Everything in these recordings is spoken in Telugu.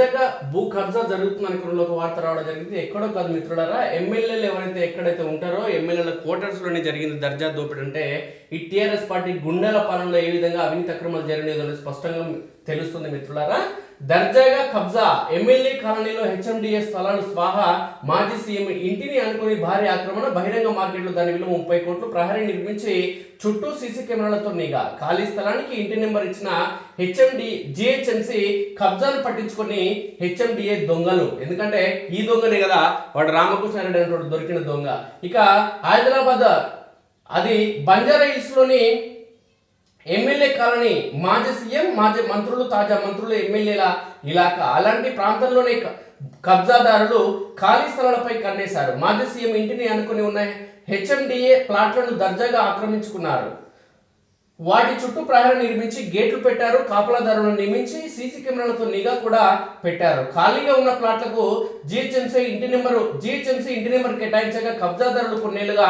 దర్జాగా భూ కబ్జా జరుగుతుందని ఒక వార్త రావడం జరిగింది. ఎక్కడో కాదు మిత్రులారా, ఎమ్మెల్యేలు ఎవరైతే ఎక్కడైతే ఉంటారో ఎమ్మెల్యేల క్వార్టర్స్ లోనే జరిగింది దర్జా దోపిడీ. అంటే ఈ టీఆర్ఎస్ పార్టీ గుండెల పాలనలో ఏ విధంగా అవినీతి అక్రమాలు జరిగినదో స్పష్టంగా తెలుస్తుంది మిత్రులారా. దర్జాగా కబ్జా, ఎమ్మెల్యే కాలనీలో హెచ్ఎండిఏ స్థలాలు స్వాహా, మాజీ సీఎం ఇంటిని అనుకుని భారీ ఆక్రమణ, బహిరంగ మార్కెట్లో దాని విలువ 30 కోట్లు, ప్రహరీ నిర్మించి చుట్టూ సీసీ కెమెరాలతో నిఘా, ఖాళీ స్థలానికి ఇంటి నెంబర్ ఇచ్చిన జిహెచ్ఎంసీ కబ్జాను పట్టించుకొని హెచ్ఎండిఏ దొంగలు. ఎందుకంటే ఈ దొంగనే కదా వాడు రామకృష్ణారెడ్డి అనేటువంటి దొరికిన దొంగ. ఇక హైదరాబాద్ అది బంజారా హిల్స్ లోని ఎమ్మెల్యే కాలనీ, మాజీ సీఎం, మాజీ మంత్రులు, తాజా మంత్రులు, ఎమ్మెల్యేల ఇలాకా, అలాంటి ప్రాంతంలోనే కబ్జాదారులు ఖాళీ స్థలాలపై కన్నేశారు. మాజీ సీఎం ఇంటిని అనుకుని ఉన్న హెచ్ఎండిఏ ప్లాట్లను దర్జాగా ఆక్రమించుకున్నారు. వాటి చుట్టూ ప్రహరీ నిర్మించి గేట్లు పెట్టారు. కాపలాదారులను నియమించి సీసీ కెమెరాలతో నిఘా కూడా పెట్టారు. ఖాళీగా ఉన్న ప్లాట్లకు జిహెచ్ఎంసీ ఇంటి నెంబర్ కేటాయించగా కబ్జాదారులు కొన్నేళ్లుగా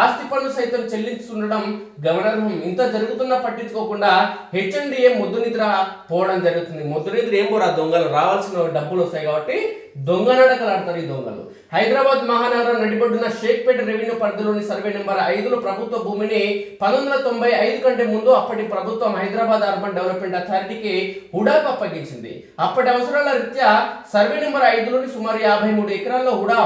ఆస్తి పన్ను సైతం చెల్లించుండడం గమనార్హం. ఇంత జరుగుతున్నా పట్టించుకోకుండా హెచ్ఎండిఏ మొద్దు నిద్ర పోవడం జరుగుతుంది. మొద్దు నిద్ర ఏం పోరా, దొంగలు రావాల్సిన డబ్బులు వస్తాయి కాబట్టి దొంగ నడకలు ఆడతారు ఈ దొంగలు. హైదరాబాద్ మహానగరం నడిబొడ్డున షేక్పేట రెవెన్యూ పరిధిలోని సర్వే నెంబర్ 5లో ప్రభుత్వ భూమిని 1995 కంటే ముందు అప్పటి ప్రభుత్వం హైదరాబాద్ అర్బన్ డెవలప్మెంట్ అథారిటీకి హుడాకు అప్పగించింది. అప్పటి అవసరాల రీత్యా సర్వే నెంబర్ 5లోని సుమారు 53 ఎకరాల్లో హుడా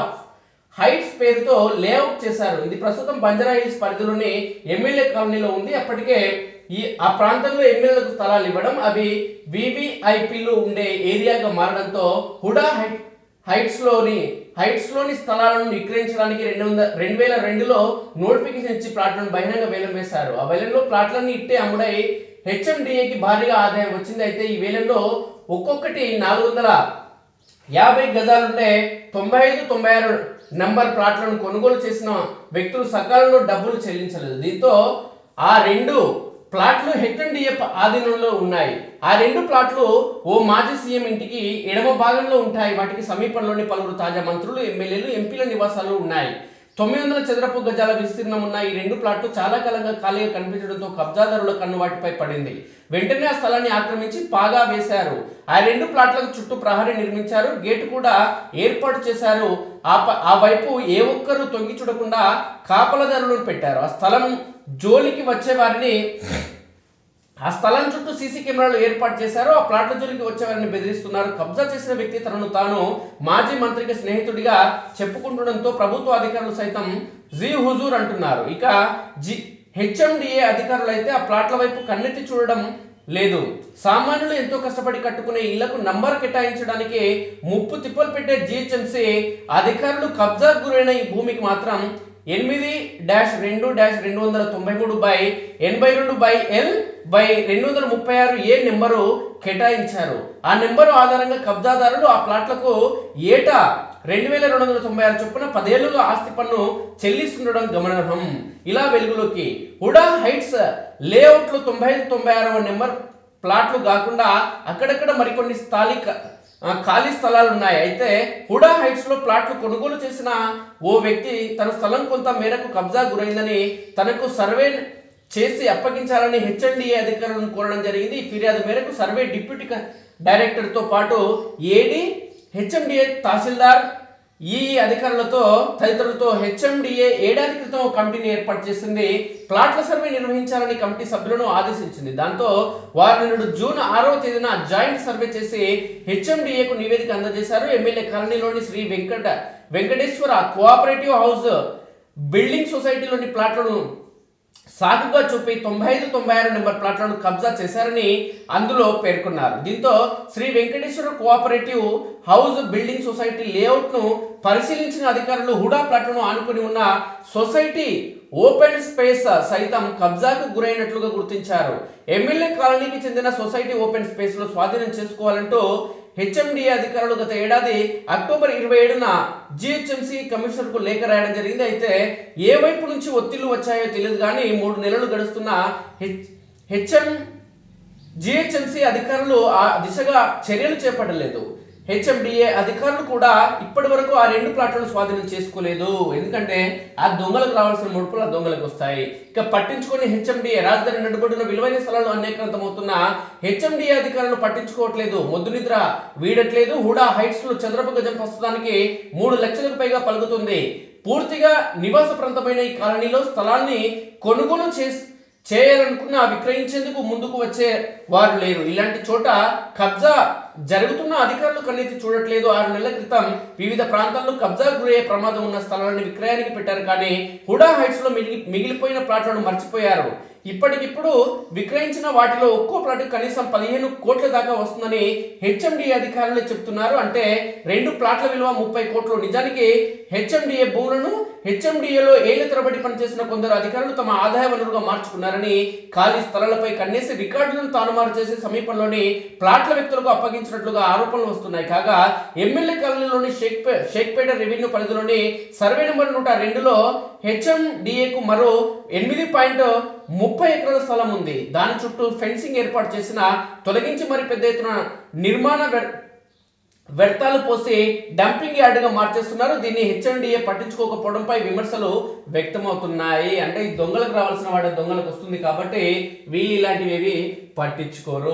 హైట్స్ పేరుతో లేఅవుట్ చేశారు. ఇది ప్రస్తుతం బంజారా హిల్స్ పరిధిలోని ఎమ్మెల్యే కాలనీలో ఉంది. అప్పటికే ఆ ప్రాంతంలో ఎమ్మెల్యేలకు స్థలాలు ఇవ్వడం, అవి వివిఐపీలు ఉండే ఏరియాగా మారడంతో హుడా హైట్స్ లోని స్థలాలను విక్రయించడానికి 2002లో నోటిఫికేషన్ ఇచ్చి ప్లాట్లను బహిరంగ వేలం వేశారు. ఆ వేలంలో ప్లాట్లన్నీ ఇట్టే అమ్ముడై హెచ్ఎండిఏకి భారీగా ఆదాయం వచ్చింది. అయితే ఈ వేలంలో ఒక్కొక్కటి 450 గజాలుండే 95, 96 నంబర్ ప్లాట్లను కొనుగోలు చేసిన వ్యక్తులు సకాలంలో డబ్బులు చెల్లించలేదు. దీంతో ఆ 2 ప్లాట్లు హెచ్ఎండిఏ ఆధీనంలో ఉన్నాయి. ఆ 2 ప్లాట్లు ఓ మాజీ సీఎం ఇంటికి ఎడమ భాగంలో ఉంటాయి. వాటికి సమీపంలోని పలువురు తాజా మంత్రులు, ఎమ్మెల్యేలు, ఎంపీల నివాసాలు ఉన్నాయి. 900 చదరపు గజాల విస్తీర్ణం ఉన్న ఈ 2 ప్లాట్లు చాలా కాలంగా ఖాళీగా కనిపించడంతో కబ్జాదారుల కన్ను వాటిపై పడింది. వెంటనే ఆ స్థలాన్ని ఆక్రమించి పాగా వేశారు. ఆ 2 ప్లాట్లకు చుట్టూ ప్రహరీ నిర్మించారు. గేటు కూడా ఏర్పాటు చేశారు. ఆ వైపు ఏ ఒక్కరూ తొంగి చూడకుండా కాపలదారులను పెట్టారు. ఆ స్థలం జోలికి వచ్చే వారిని ఆ స్థలం చుట్టూ సీసీ కెమెరాలు ఏర్పాటు చేశారు. ఆ ప్లాట్ల జోలికి వచ్చేవారిని బెదిరిస్తున్నారు. కబ్జా చేసిన వ్యక్తి తనను తాను మాజీ మంత్రికి స్నేహితుడిగా చెప్పుకుంటుండడంతో ప్రభుత్వ అధికారులు సైతం జీ హుజూర్ అంటున్నారు. ఇక హెచ్ఎండిఏ అధికారులు అయితే ఆ ప్లాట్ల వైపు కన్నెత్తి చూడడం లేదు. సామాన్యులు ఎంతో కష్టపడి కట్టుకునే ఇళ్లకు నంబర్ కేటాయించడానికి ముప్పు తిప్పలు పెట్టే జిహెచ్ఎంసీ అధికారులు కబ్జాకు గురైన ఈ భూమికి మాత్రం 8-293/82/L/236A నెంబరు కేటాయించారు. ఆ నెంబరు ఆధారంగా కబ్జాదారులు ఆ ప్లాట్లకు ఏటా 2296 చొప్పున 10 ఏళ్లుగా ఆస్తి పన్ను చెల్లిస్తుండడం గమనార్హం. ఇలా వెలుగులోకి హుడా హైట్స్ లేఅవుట్లో 95-96 నెంబర్ ప్లాట్లు కాకుండా అక్కడక్కడ మరికొన్ని ఖాళీ స్థలాలు ఉన్నాయి. అయితే హుడా హైట్స్ లో ప్లాట్లు కొనుగోలు చేసిన ఓ వ్యక్తి తన స్థలం కొంత మేరకు కబ్జా గురైందని తనకు సర్వే చేసి అప్పగించాలని హెచ్ఎండిఏ అధికారులను కోరడం జరిగింది. ఈ ఫిర్యాదు మేరకు సర్వే డిప్యూటీ డైరెక్టర్ తో పాటు ఏడీ, హెచ్ఎండిఏ తహసీల్దార్, ఈ అధికారులతో తదితరులతో హెచ్ఎండిఏ ఏడాది క్రితం ఒక కమిటీని ఏర్పాటు చేసింది. ప్లాట్ల సర్వే నిర్వహించాలని కమిటీ సభ్యులను ఆదేశించింది. దాంతో వారు నిన్నటి జూన్ 6వ తేదీన జాయింట్ సర్వే చేసి హెచ్ఎండిఏకు నివేదిక అందజేశారు. ఎమ్మెల్యే కాలనీలోని Sri Venkateswara cooperative house building సొసైటీలోని ప్లాట్లను సాకుగా చూపి 95-96 నెంబర్ ప్లాట్లను కబ్జా చేశారని అందులో పేర్కొన్నారు. దీంతో Sri Venkateswara cooperative house building society layout ను పరిశీలించిన అధికారులు హుడా ప్లాట్లను ఆనుకుని ఉన్న సొసైటీ ఓపెన్ స్పేస్ సైతం కబ్జాకు గురైనట్లుగా గుర్తించారు. ఎమ్మెల్యే కాలనీకి చెందిన సొసైటీ ఓపెన్ స్పేస్ లో స్వాధీనం చేసుకోవాలంటూ హెచ్ఎండిఏ అధికారులు గత ఏడాది అక్టోబర్ 27న జిహెచ్ఎంసీ కమిషనర్ కు లేఖ రాయడం జరిగింది. అయితే ఏ వైపు నుంచి ఒత్తిళ్లు వచ్చాయో తెలియదు కానీ 3 నెలలు గడుస్తున్న జిహెచ్ఎంసీ అధికారులు ఆ దిశగా చర్యలు చేపట్టలేదు. హెచ్ఎండిఏ అధికారులు కూడా ఇప్పటి వరకు ఆ 2 ప్లాట్లను స్వాధీనం చేసుకోలేదు. ఎందుకంటే ఆ దొంగలకు రావాల్సిన ముడుపులు ఆ దొంగలకు వస్తాయి. ఇక పట్టించుకొని హెచ్ఎండిఏ రాజధాని నడుబడిన విలువైన స్థలాలు అనేకరంతమవుతున్న హెచ్ఎండిఏ అధికారులు పట్టించుకోవట్లేదు, మొద్దు నిద్ర వీడట్లేదు. హుడా హైట్స్ లో చదరపు గజం ప్రస్తుతానికి 3 లక్షలకు పైగా పలుకుతుంది. పూర్తిగా నివాస ప్రాంతమైన ఈ కాలనీలో స్థలాన్ని కొనుగోలు చేయాలనుకున్న విక్రయించేందుకు ముందుకు వచ్చే వారు లేరు. ఇలాంటి చోట కబ్జా జరుగుతున్న అధికారులు కన్నెత్తి చూడట్లేదు. 6 నెలల క్రితం వివిధ ప్రాంతాల్లో కబ్జా గురయ్యే ప్రమాదం ఉన్న స్థలాలను విక్రయానికి పెట్టారు, కానీ హుడా హైట్స్ లో మిగిలిపోయిన ప్లాట్లను మర్చిపోయారు. ఇప్పటికిప్పుడు విక్రయించిన వాటిలో ఒక్కో ప్లాట్ కనీసం 15 కోట్ల దాకా వస్తుందని హెచ్ఎండిఏ అధికారులు చెప్తున్నారు. అంటే 2 ప్లాట్ల విలువ 30 కోట్లు. నిజానికి హెచ్ఎండిఏ భూములను హెచ్ఎండిఏలో ఏళ్ల తరబడి పనిచేసిన కొందరు అధికారులు తమ ఆదాయ వనరుగా మార్చుకున్నారని, ఖాళీ స్థలాలపై కన్నేసి రికార్డులను తారుమారు చేసి సమీపంలోని ప్లాట్ల వ్యక్తులకు అప్పగించినట్లుగా ఆరోపణలు వస్తున్నాయి. కాగా ఎమ్మెల్యే కాలనీలోని షేక్పేట రెవెన్యూ పరిధిలోని సర్వే నెంబర్ 102లో హెచ్ఎండిఏకు మరో 8.30 ఎకరాల స్థలం ఉంది. దాని చుట్టూ ఫెన్సింగ్ ఏర్పాటు చేసిన తొలగించి మరి పెద్ద ఎత్తున నిర్మాణ వ్యర్థాలు పోసి డంపింగ్ యార్డుగా మార్చేస్తున్నారు. దీన్ని హెచ్ఎండిఏ పట్టించుకోకపోవడంపై విమర్శలు వ్యక్తమవుతున్నాయి. అంటే ఈ దొంగలకు రావాల్సిన వాటి దొంగలకు వస్తుంది కాబట్టి వీళ్ళు ఇలాంటివి పట్టించుకోరు.